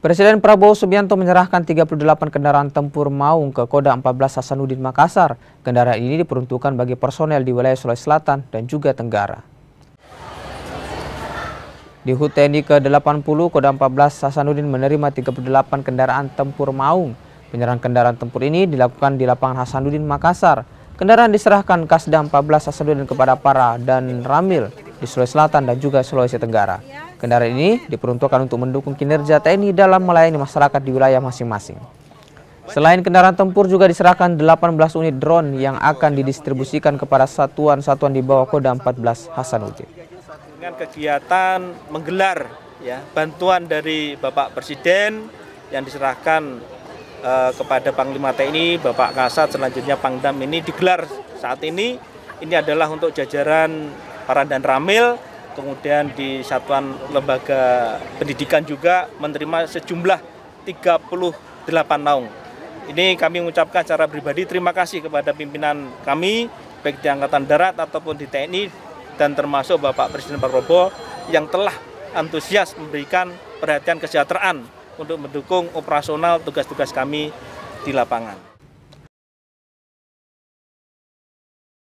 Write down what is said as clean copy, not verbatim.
Presiden Prabowo Subianto menyerahkan 38 kendaraan tempur Maung ke Kodam 14 Hasanuddin Makassar. Kendaraan ini diperuntukkan bagi personel di wilayah Sulawesi Selatan dan juga Tenggara. Di HUT TNI ke-80, Kodam 14 Hasanuddin menerima 38 kendaraan tempur Maung. Penyerahan kendaraan tempur ini dilakukan di lapangan Hasanuddin Makassar. Kendaraan diserahkan Kasdam 14 Hasanuddin kepada para dan Ramil di Sulawesi Selatan dan juga Sulawesi Tenggara. Kendaraan ini diperuntukkan untuk mendukung kinerja TNI dalam melayani masyarakat di wilayah masing-masing. Selain kendaraan tempur juga diserahkan 18 unit drone yang akan didistribusikan kepada satuan-satuan di bawah Kodam 14 Hasanuddin. Dengan kegiatan menggelar bantuan dari Bapak Presiden yang diserahkan kepada Panglima TNI, Bapak Kasat, selanjutnya Pangdam ini digelar saat ini. Ini adalah untuk jajaran para dan Ramil, kemudian di satuan lembaga pendidikan juga menerima sejumlah 38 naung. Ini kami mengucapkan secara pribadi terima kasih kepada pimpinan kami, baik di Angkatan Darat ataupun di TNI, dan termasuk Bapak Presiden Prabowo yang telah antusias memberikan perhatian kesejahteraan untuk mendukung operasional tugas-tugas kami di lapangan.